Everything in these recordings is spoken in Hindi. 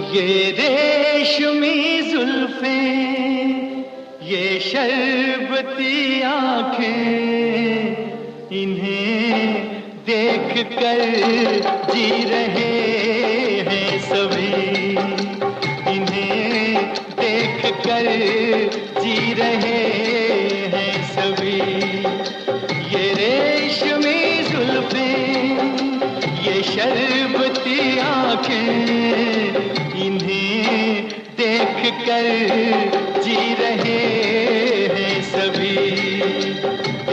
ये रेशमी जुल्फें, ये शरबती आंखें, इन्हें देख कर जी रहे हैं सभी, इन्हें देख कर जी रहे हैं सभी। ये रेशमी जुल्फें, ये शरबती आंखें, इन्हें देख कर जी रहे हैं सभी,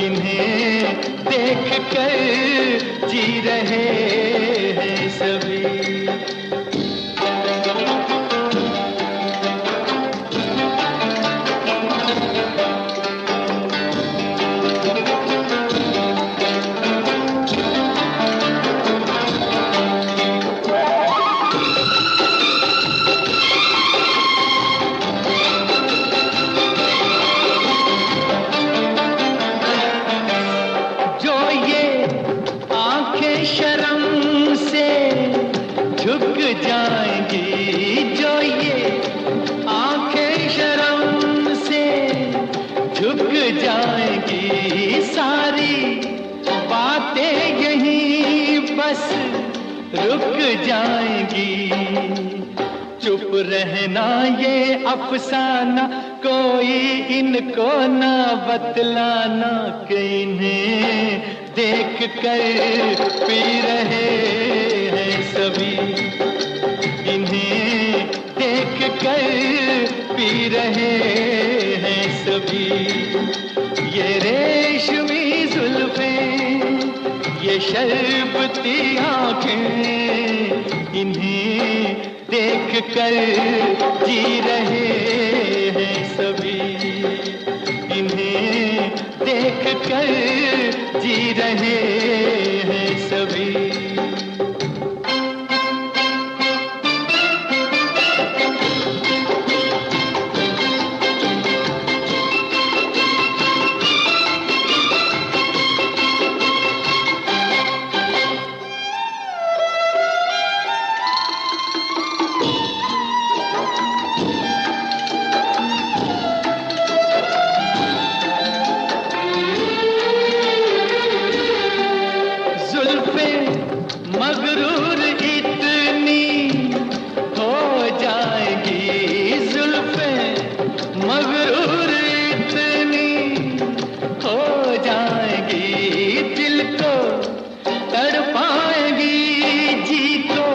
इन्हें देख कर जी रहे हैं सभी। जाएंगी जो ये आंखें शर्म से झुक जाएंगी, सारी बातें यहीं बस रुक जाएंगी। चुप रहना ये अफसाना, कोई इनको ना बतलाना, कि इन्हें देख कर पी रहे हैं सभी, इन्हें देख कर पी रहे हैं सभी। ये रेशमी जुल्फें, ये शरबती आंखें, इन्हें देख कर जी रहे हैं सभी, इन्हें देख कर जी रहे हैं सभी। मगरूर इतनी हो जाएगी, जुल्फें मगरूर इतनी हो जाएगी, दिल को तड़पाएंगी, जी को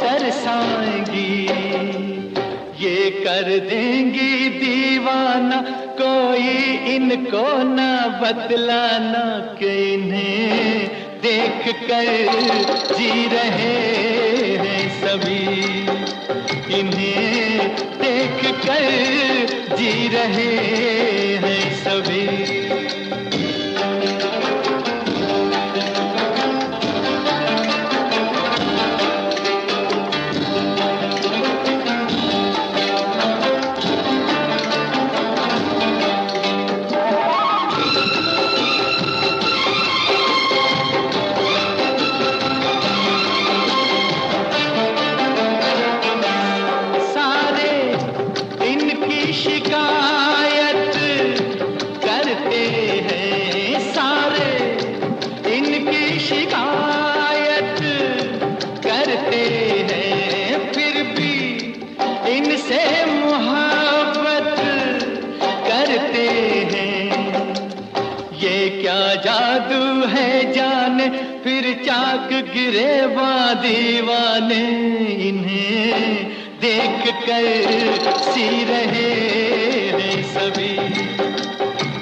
तरसाएंगी। ये कर देंगी दीवाना, कोई इनको ना बतलाना, कि इन्हें देख कर जी रहे हैं सभी, इन्हें देख कर जी रहे हैं सभी। शिकायत करते हैं सारे, इनकी शिकायत करते हैं, फिर भी इनसे मुहब्बत करते हैं। ये क्या जादू है जाने, फिर चाक गिरे दीवाने, इन्हें देख कर सी रहे हैं सभी,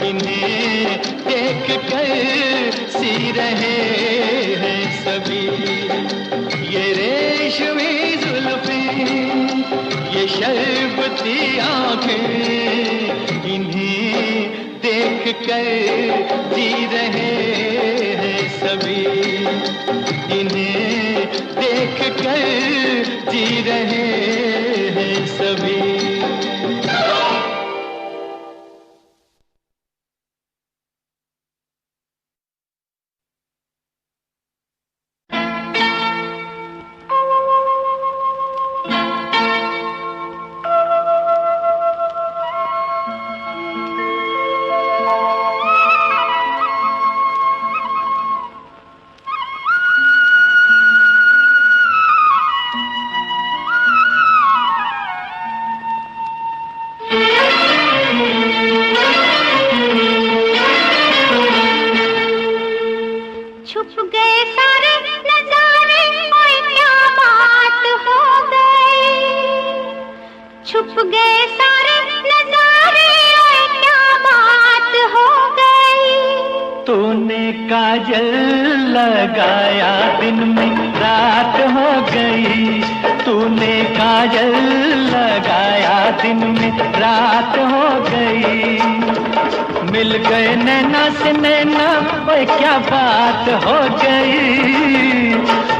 इन्हें देख कर सी रहे हैं सभी। ये रेशमी जुल्फें, ये शरबती आंखें, इन्हें देख कर जी रहे हैं सभी, इन्हें देख कर जी रहे हैं सभी। छुप गए सारे नजारे, ओए क्या बात हो गई। तूने काजल लगाया दिन में रात हो गई, तूने काजल लगाया दिन में रात हो गई। मिल गए नैना से नैना, ओए क्या बात हो गई।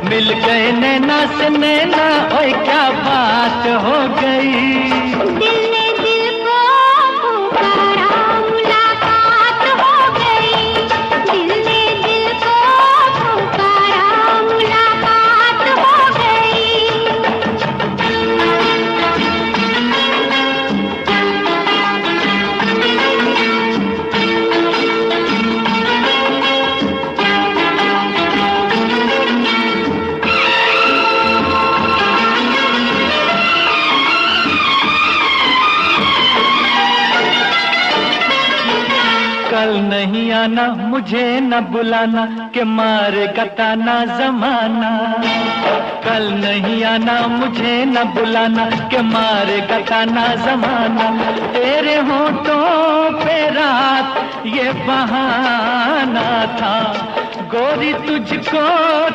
मिल गए नैना से नैना, ओए क्या बात हो गई। दिल ने दिल को पुकारा, मुलाकात हो गई। दिल ने दिल को पुकारा, मुलाकात हो गई। कल नहीं आना, मुझे न बुलाना, के मारे गताना जमाना। कल नहीं आना, मुझे न बुलाना, के मारे गताना जमाना। तेरे होठों पे रात ये बहाना था, गोरी तुझको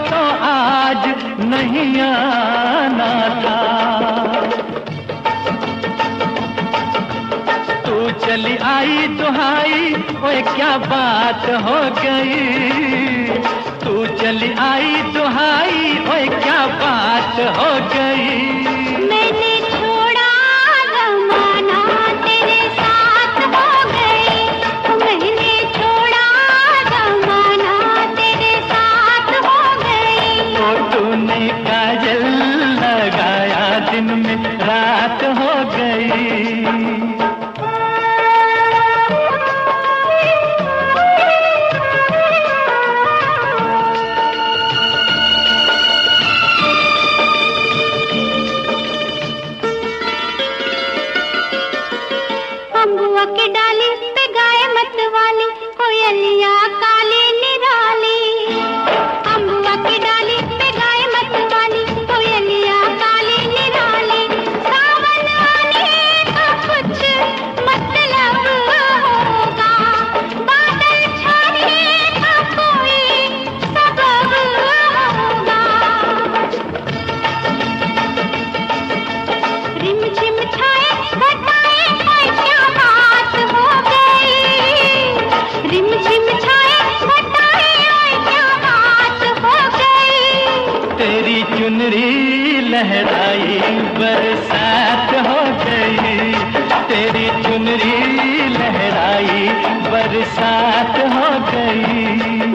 तो आज नहीं आना था। चली आई दुहाई, ओए क्या बात हो गई। तू चली आई दुहाई, ओए क्या बात हो गई। मैंने छोड़ा जमाना, तेरे साथ हो गई। मैंने छोड़ा जमाना, तेरे साथ हो गई। तो तूने काजल लगाया दिन में रात हो गई। अम्बुआ की डाली पे गाए मतवाली, कोयलिया काली निराली। अम्बुआ की डाली पे गाए मतवाली, कोयलिया काली निराली। सावन आने का कुछ मतलब होगा, बादल छाने का कोई सबब होगा। रिमझिम छाए घटाए, ओए क्या बात हो गई। रिमझिम छाए घटाए, ओए क्या बात हो गई। तेरी चुनरी लहराई बरसात हो गई, तेरी चुनरी लहराई बरसात हो गई।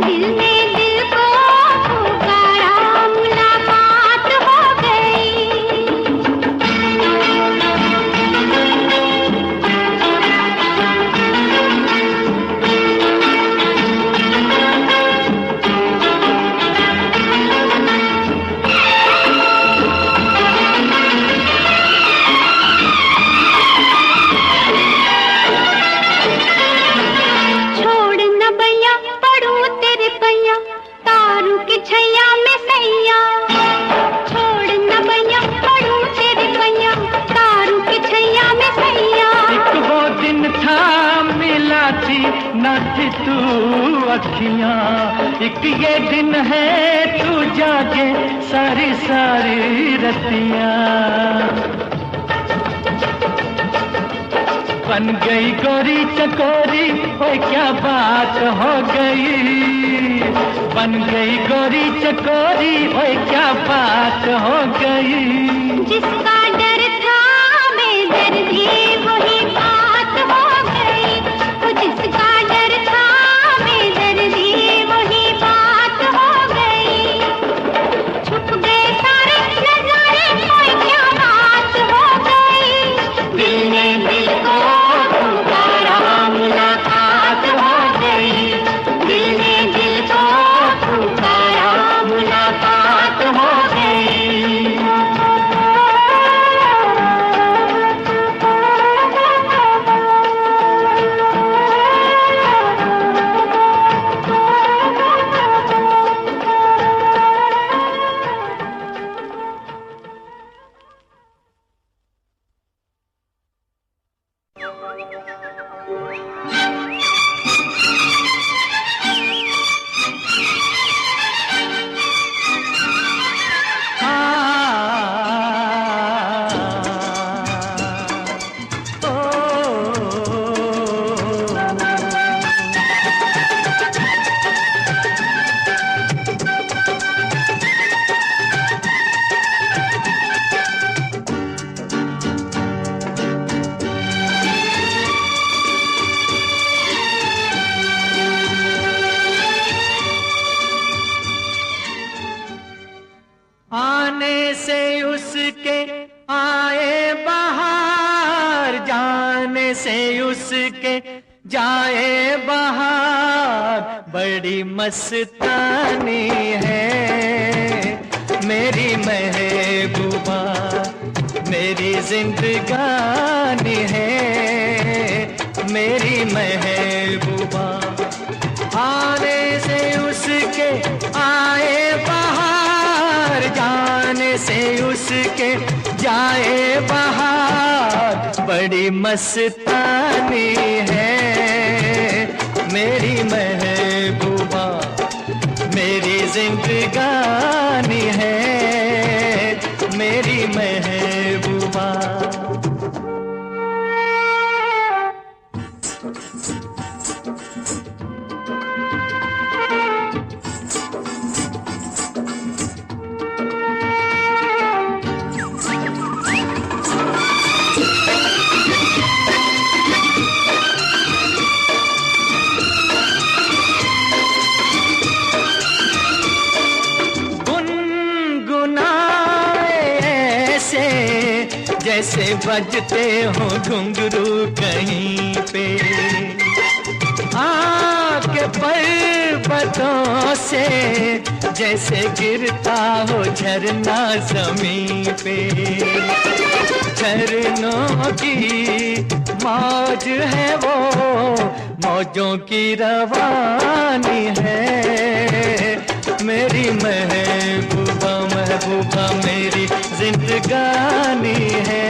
दिल ने दिल को पुकारा, मुलाकात हो गई। छोड़ न भैया पढ़ूं तेरे पैया, तारू के छैया में सैया। छोड़ न भैया पढ़ूं तेरे पैया, तारू के छैया में सैया। एक वो दिन था मिला थी न थी तू अखियां, एक ये दिन है तू जागे सारी सारी रतियां। बन गई गोरी चकोरी, ओए क्या बात हो गई। बन गई गोरी चकोरी, ओए क्या बात हो गई। जिसका डर था बेदर्दी, वही बात हो गई। वो जिसका डर था बेदर्दी, वही बात हो गई। छुप गए सारे नजारे, ओए क्या बात हो गई। दिल ने दिल को पुकारा, मुलाकात हो गई। दिल ने दिल को पुकारा, मुलाकात हो गई। आने से उसके आए बहार, जाने से उसके जाए बहार, बड़ी मस्तानी है मेरी महबूबा, मेरी जिंदगानी है मेरी महबूबा। आने से उसके आए बहार, जाने से उसके जाए बहार, बड़ी मस्तानी है मेरी महबूबा, मेरी जिंदगानी है मेरी महबूबा। जैसे बजते हो घुंघरू कहीं पे, आके पर्वतों से जैसे गिरता हो झरना जमीन पे। झरनों की मौज है वो, मौजों की रवानी है मेरी महबूबा, महबूबा मेरी जिंदगानी है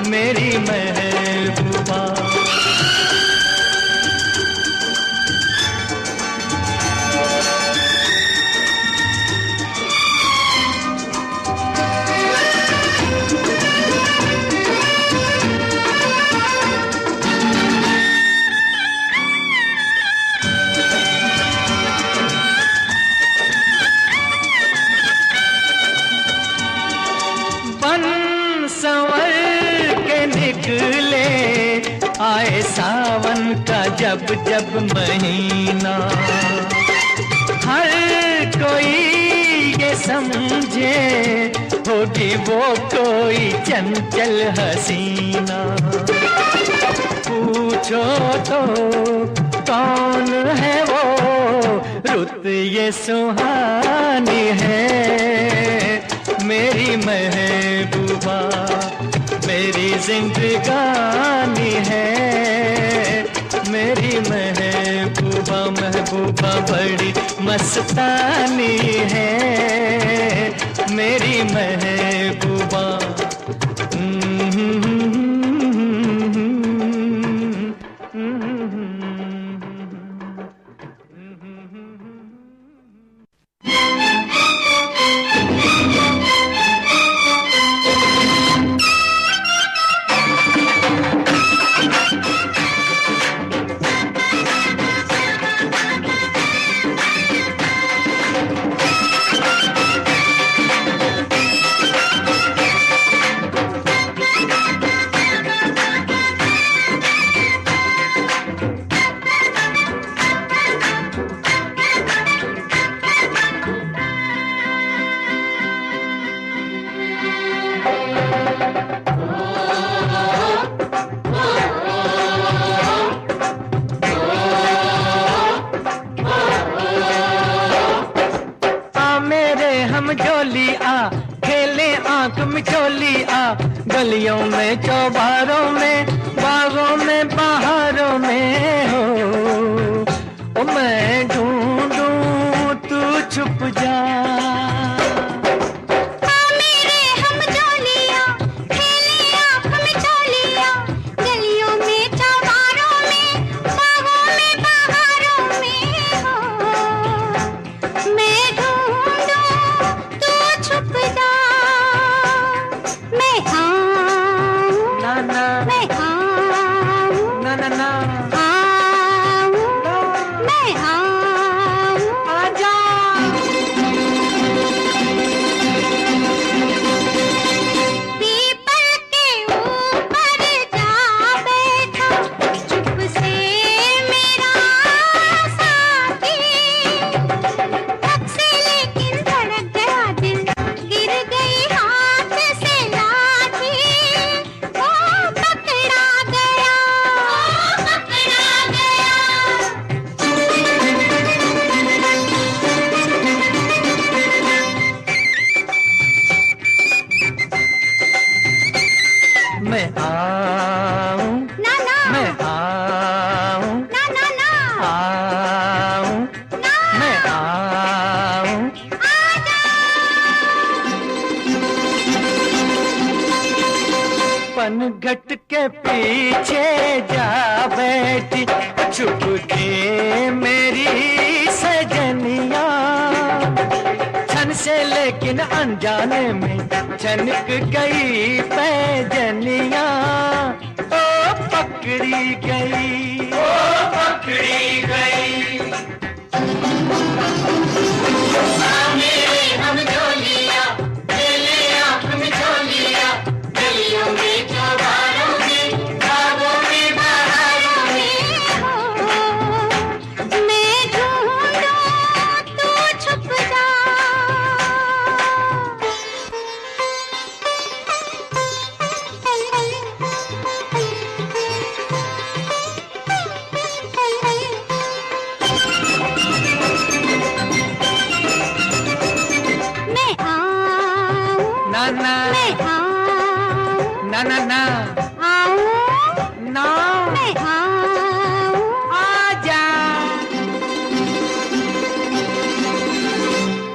मेरी महबूबा। संवर के निकले आए सावन का जब जब महीना, हर कोई ये समझे होगी वो कोई चंचल हसीना। पूछो तो कौन है वो, रुत ये सुहानी है मेरी महबूबा, मेरी जिंदगानी है मेरी महबूबा, महबूबा बड़ी मस्तानी है मेरी महबूबा। हम जोली आ खेले आंख मिचोली आ, गलियों में चौबारों में बागों में बहारों में हो। ओ मैं ढूंढूं तू छुप जा, मेरे हम जोलियां खेले आंख मिचोलियां, मैं आऊं ना ना मैं आऊं ना ना ना आऊं ना मैं आऊं आजा पनघट के पीछे जा बैठी चुप के मेरी सजनिया छन से लेकिन अनजाने में छनक गई पैजनिया ओ पकड़ी गई ओ पकड़ी गई मेरे हम झोलिया मेले आँख में झोलिया गलियों में चौबारों में बागों में बहारों में हो मैं ढूंढूं तू छुप जा मैं आऊं ना ना मैं आऊं ना ना ना आऊं ना मैं आऊं आजा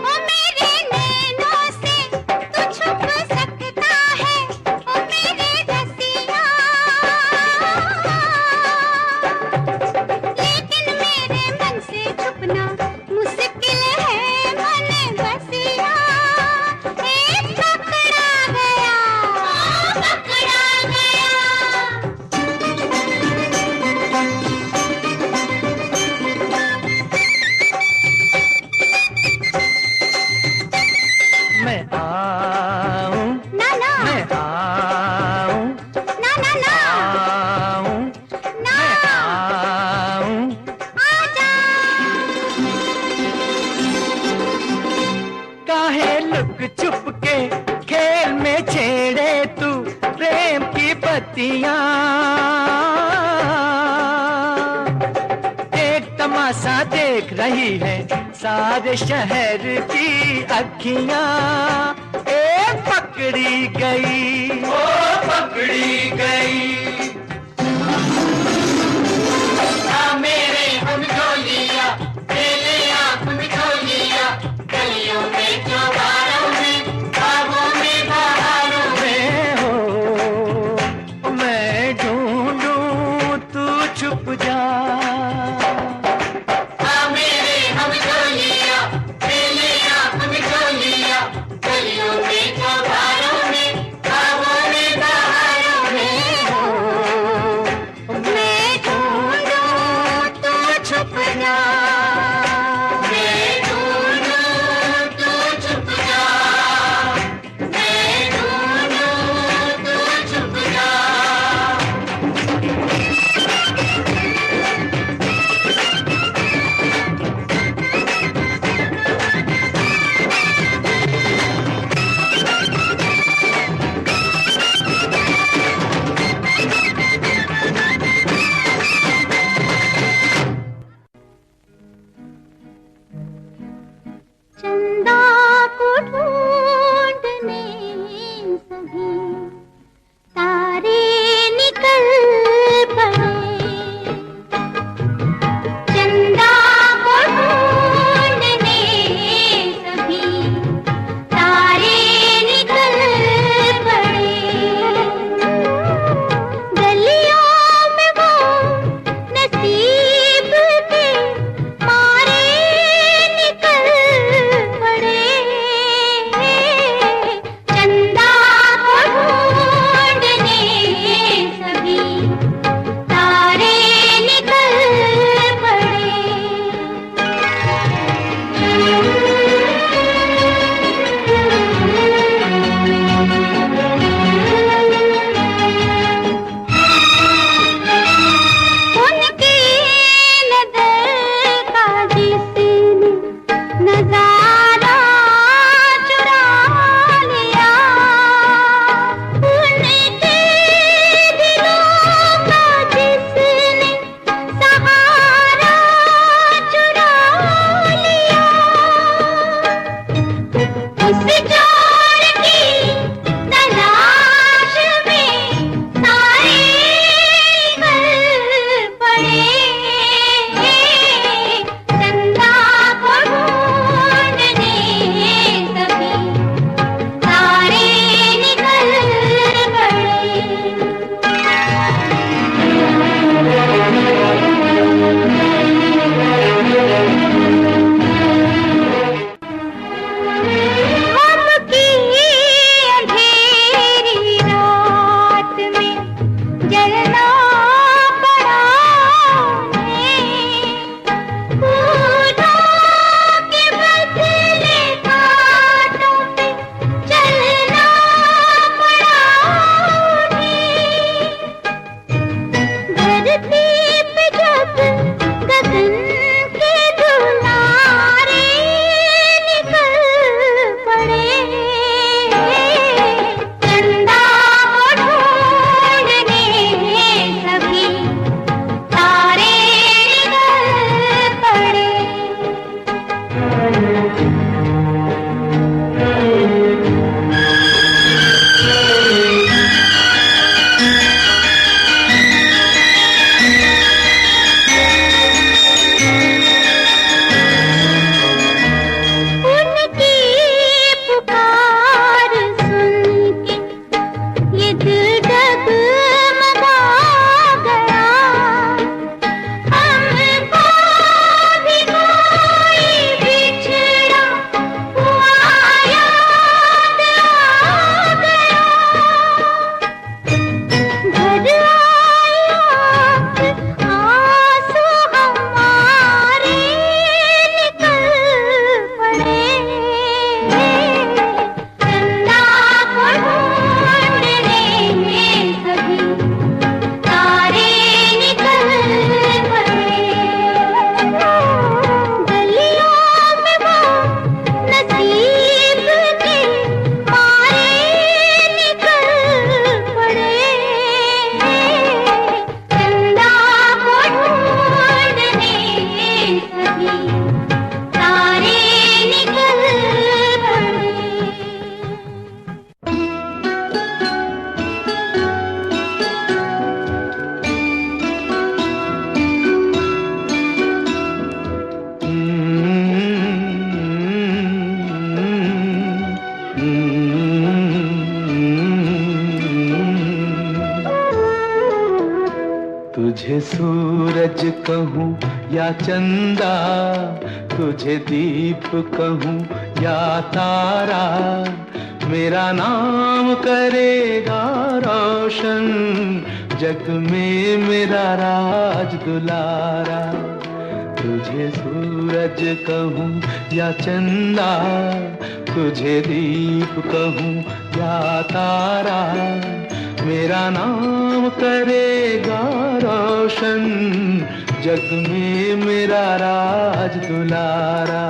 ओ मेरे नैनों से तू छुप सकता है ओ मेरे रसिया लेकिन मेरे मन से छुपना मुश्किल है मन बसिया पकड़ा गया मैं आऊं ना ना मैं आऊं ना ना ना आऊं ना मैं आऊं आजा काहे लुक छुप के खेल में छेड़े तू प्रेम की पत्तियां एक तमाशा देख रही है सारे शहर की अखियां ए पकड़ी गई ओ पकड़ी गई मेरे हम झोलिया मेरे आँख में झोलिया गलियों में चौबारों में बागों में बहारों में हो मैं ढूंढूं तू छुप जा मेरे हम झोलिया मेरे आँख में झोलिया गलियों में चौबारों में तुझे सूरज कहूँ या चंदा, तुझे दीप कहूँ या तारा, मेरा नाम करेगा रोशन, जग में मेरा राज दुलारा। तुझे सूरज कहूँ या चंदा, तुझे दीप कहूँ या तारा, मेरा नाम करेगा रोशन, जग में मेरा राज दुलारा।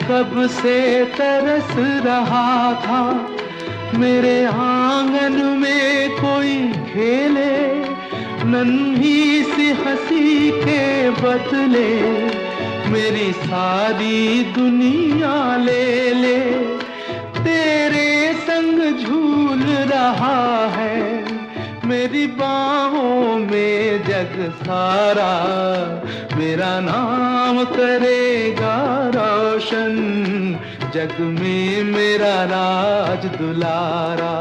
कब से तरस रहा था मेरे आंगन में कोई खेले, नन्ही सी हंसी के बदले मेरी सारी दुनिया ले ले। तेरे संग झूल रहा है मेरी बाहों में जग सारा, मेरा नाम करेगा रोशन, जग में मेरा राज दुलारा।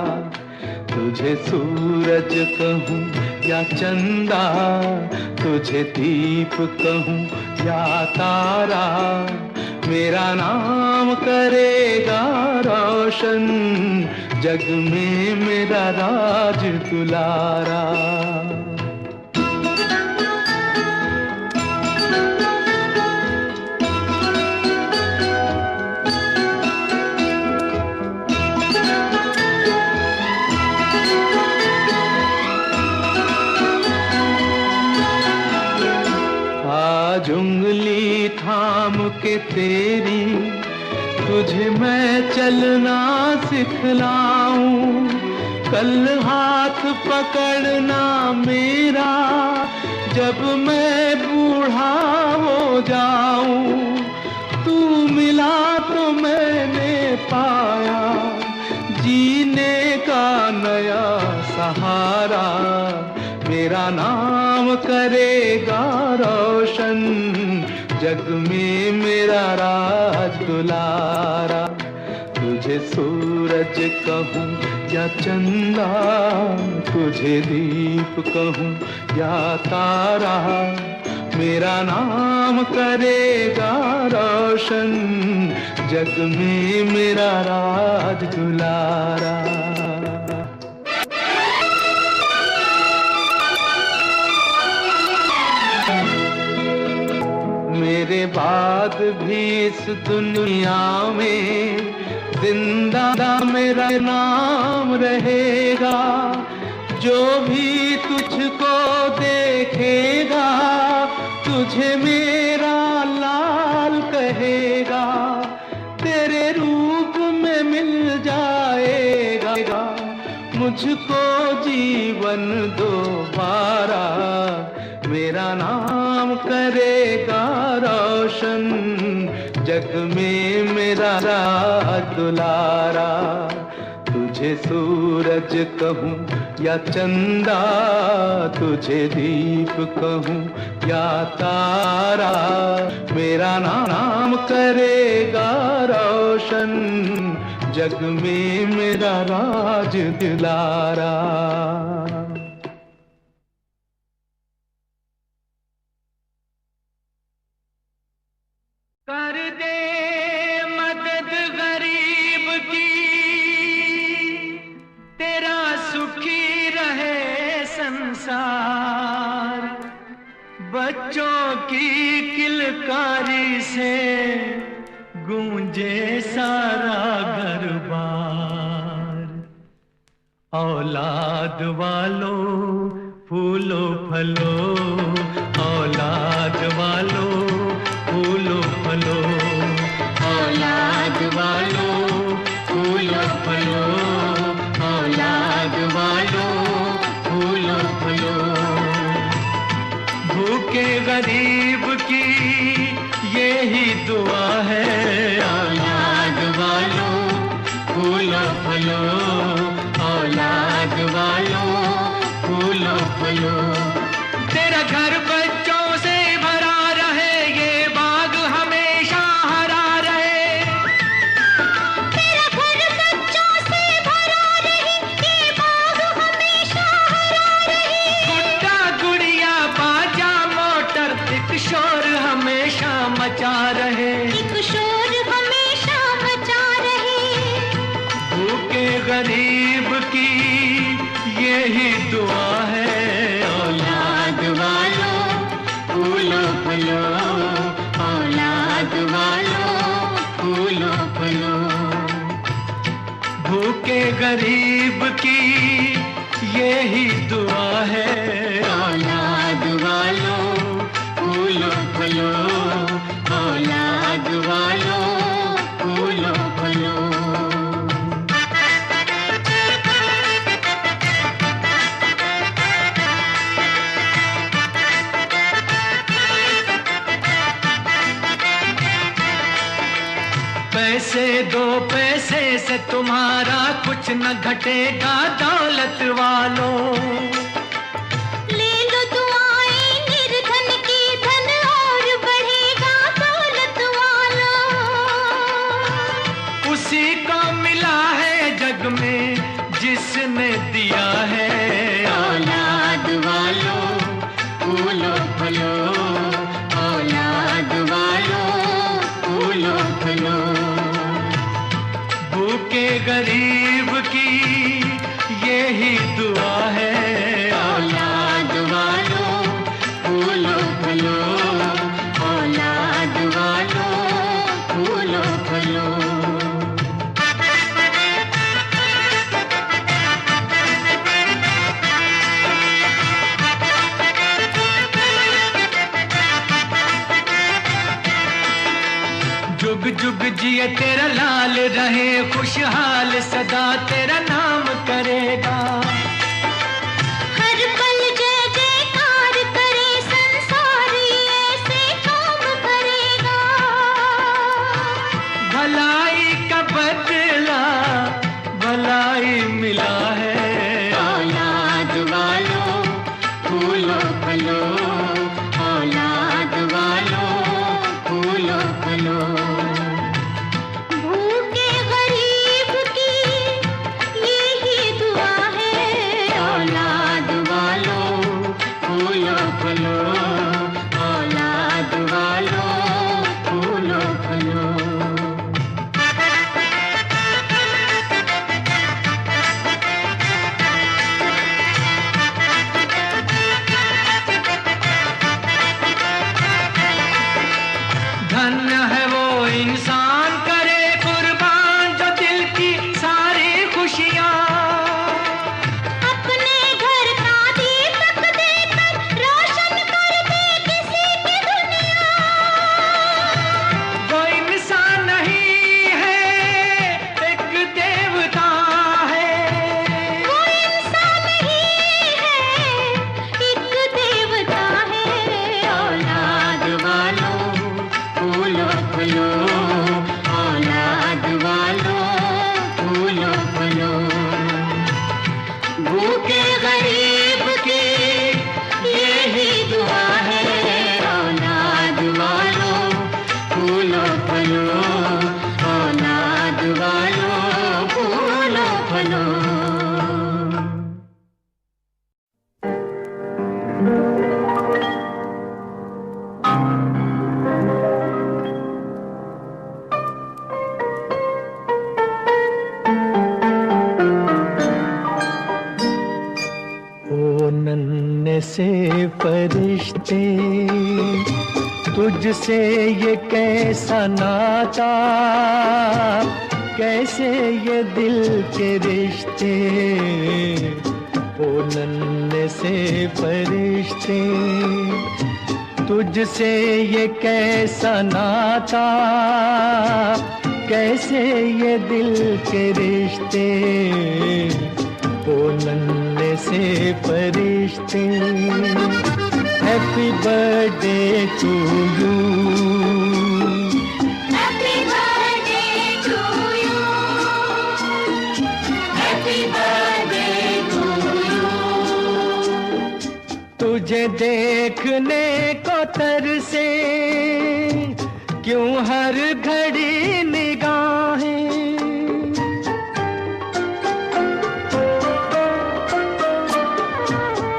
तुझे सूरज कहूँ या चंदा, तुझे दीप कहूँ या तारा, मेरा नाम करेगा रोशन, जग में मेरा राज दुलारा। आज उंगली थाम के तेरी तुझे मैं चलना सिखलाऊं, कल हाथ पकड़ना मेरा जब मैं बूढ़ा हो जाऊं। तू मिला तो मैंने पाया जीने का नया सहारा, मेरा नाम करेगा रोशन, जग में मेरा राज दुलारा। तुझे सूरज कहूँ या चंदा, तुझे दीप कहूँ या तारा, मेरा नाम करेगा रोशन, जग में मेरा राज दुलारा। मेरे बाद भी इस दुनिया में जिंदा मेरा नाम रहेगा, जो भी तुझको देखेगा तुझे मेरा लाल कहेगा, तेरे रूप में मिल जाएगा मुझको जीवन दोबारा, मेरा नाम करेगा रोशन, जग में मेरा राज दुलारा। तुझे सूरज कहूँ या चंदा, तुझे दीप कहूँ या तारा, मेरा नाम करेगा रोशन, जग में मेरा राज दुलारा। कर दे मदद गरीब की, तेरा सुखी रहे संसार, बच्चों की किलकारी से गूंजे सारा घर बार। औलाद वालों फूलो फलो, औलाद वालों फूलो फलो, औलाद वालों फूलो फलो, औलाद वालों फूलो फलो। भूखे गरीब की यही दुआ है, औलाद वालों फूलो फलो, औलाद वालों फलो। तेरा घर बच्चों से भरा रहे, ये बाग हमेशा हरा रहे। तेरा घर बच्चों से भरा रहे, ये बाग हमेशा हरा रहे। गुड्डा गुड़िया बाजा मोटर, एक शोर हमेशा मचा रहे। एक शोर हमेशा मचा रहे। भूखे गरीब की यही दुआ है, औलाद वालों फूलो फलो, औलाद वालों फूलो फलो। भूखे गरीब की यही दुआ है, औलाद वालों फूलो फलो, औलाद वालों फूलो फलो। पैसे दो पैसे से तुम्हारा कुछ न घटेगा दौलत वालों। ले लो दुआएं निर्धन की, धन और बढ़ेगा दौलत वालों। उसी को मिला है जग में जिसने दिया है, औलाद वालों फूलो फलो, औलाद वालों फूलो फलो। भूखे गरीब की यही दुआ है, औलाद वालों फूलो फलो, औलाद वालों फूलो फलो। जुग जुग जिए तेरा लाल रहे, खुशहाल सदा तेरा नाम करेगा। हर पल जय जयकार करे, संसार ऐसे काम करेगा। भलाई का बदला भलाई मिला है, औलाद वालों फूलो फलो, औलाद वालों फूलो फलो। भूखे गरीब की यही दुआ है, औलाद वालों फूलो फलो, औलाद वालों फूलो फलो। धन्य है वो इंसान करे कुर्बान जो दिल की सारी खुशियाँ। अपने घर का दीपक देकर रोशन कर दे किसी की दुनिया। वो इंसान नहीं है एक देवता है, वो इंसान ही है, एक देवता है। औलाद वालों फूलो फलो, औलाद वालों फूलो फलो। भूखे गरीब की यही दुआ है, औलाद वालों फूलो फलो, औलाद वालों फूलो फलो। ओ नन्हे से फरिश्ते तुझसे ये कैसा नाता, कैसे ये दिल के रिश्ते। ओ नन्हे से फरिश्ते तुझसे ये कैसा नाता, कैसे ये दिल के रिश्ते। ओ नन्हे से फरिश्ते happy birthday to you, happy birthday to you, happy birthday to you. देखने को तरसे क्यों हर घड़ी निगाहें,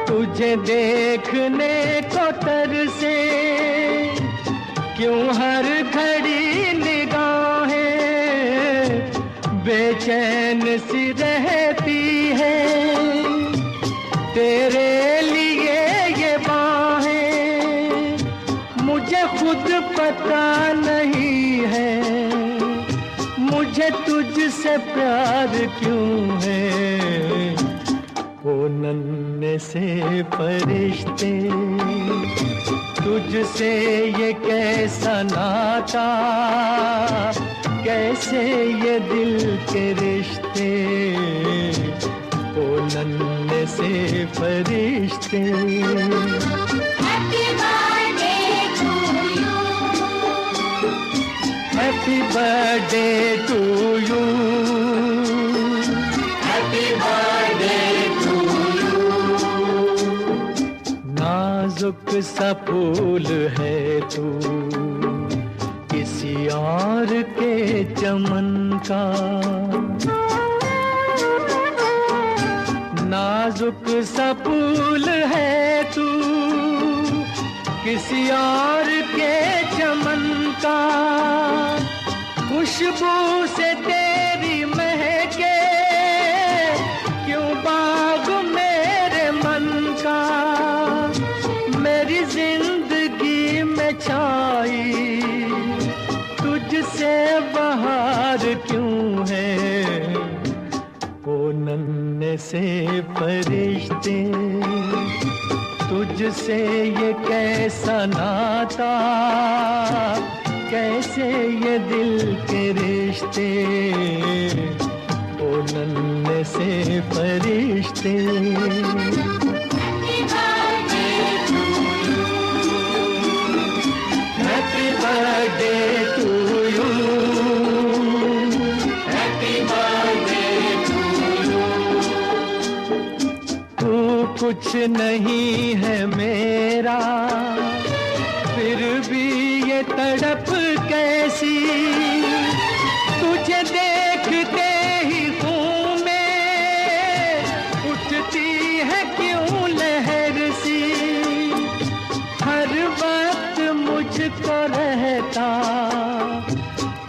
तुझे देखने को तरसे क्यों हर घड़ी निगाहें, बेचैन सी रहती है तेरे लिए ये बाहें, मुझे खुद पता नहीं है मुझे तुझसे प्यार क्यों है। ओ नन्हे से फरिश्ते तुझसे ये कैसा नाता, कैसे ये दिल के रिश्ते, ओ नन्हे से फरिश्ते। Happy birthday to you. Happy birthday to you. Happy birthday to you. नाजुक सा फूल है तू किसी और के चमन का, नाजुक सा फूल है तू किसी और के चमन का, खुशबू से तेरी महके क्यों बाग मेरे मन का, मेरी जिंदगी में छाई तुझसे बहार क्यों है। ओ नन्हे से फरिश्ते तुझसे ये कैसा नाता, कैसे ये दिल के रिश्ते, ओ नन्हे से फरिश्ते। Happy birthday to you. Happy birthday to you. Happy birthday to you. तू कुछ नहीं है मेरा फिर भी ये तड़प कैसी, तुझे देखते ही खून में उठती है क्यों लहर सी, हर वक्त मुझको रहता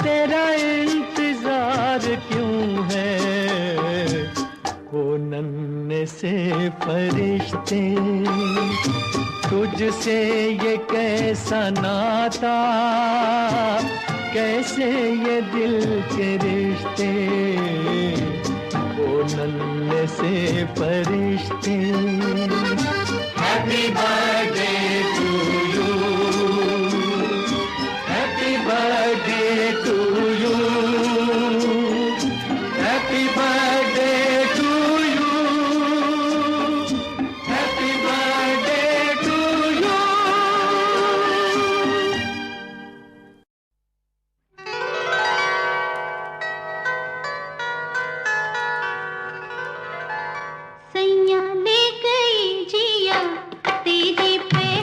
तेरा इंतजार क्यों है। ओ नन्हे से फरिश्ते तुझसे ये कैसा नाता, कैसे ये दिल के रिश्ते, ओ नन्हे से फरिश्ते। Happy birthday to you. Happy birthday to you. Happy birthday to you. Happy birthday to you. सैया ले गई जिया तेरी पे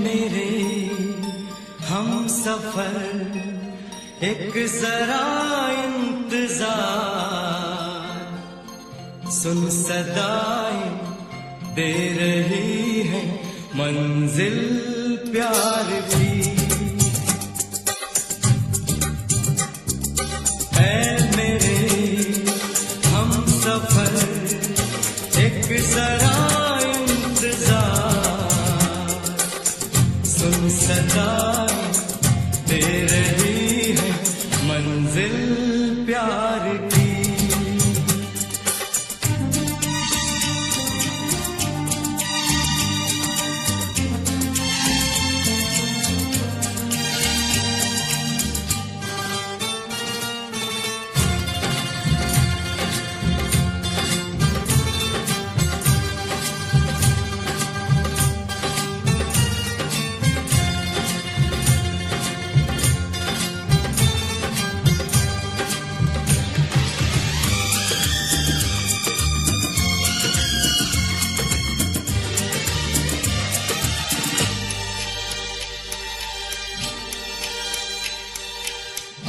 मेरे हम सफर एक जरा इंतजार, सुन सदाएं दे रही है मंजिल प्यार की। ऐ मेरे हम सफर एक जरा इंतजार, सुन सदाएं दे रही है मंजिल प्यार की।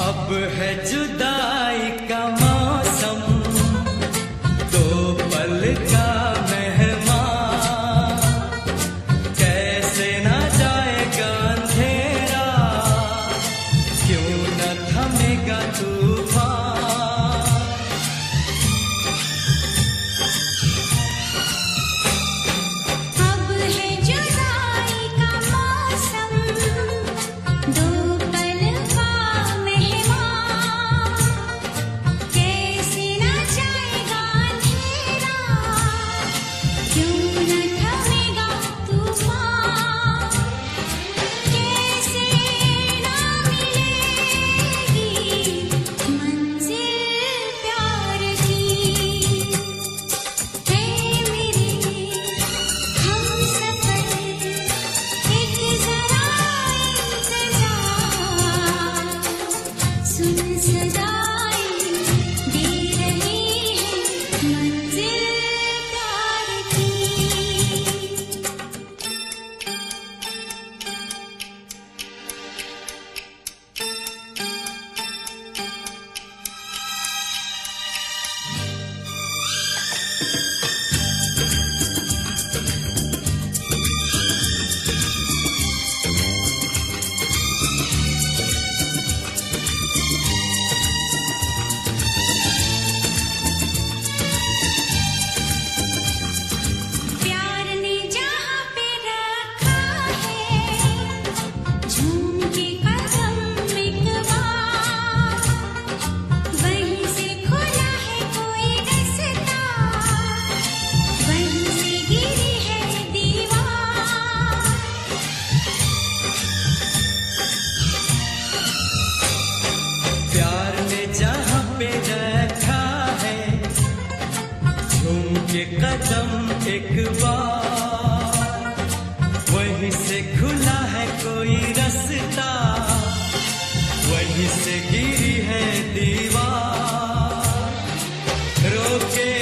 अब है जुदाई का मौसम, दो पल का मेहमान, कैसे ना जाएगा अंधेरा, क्यों न थमेगा तूफान। अब है जुदाई का मौसम, दो पल का मेहमान, कैसे न जाएगा अंधेरा, क्यों न थमेगा तूफान। कैसे न मिलेगी मंजिल प्यार की। है मेरे हम सफर एक जरा इंतजार, सुन सदाएं दे रही है मंजिल प्यार की। प्यार ने जहाँ पे रखा है, झूम के कदम एक बार, वहीं से खुला है कोई रास्ता, वहीं से गिरी है दीवार। प्यार ने जहाँ पे रखा है, झूम के कदम एक बार, वहीं से खुला है कोई रास्ता, वहीं से गिरी है दीवार। रोके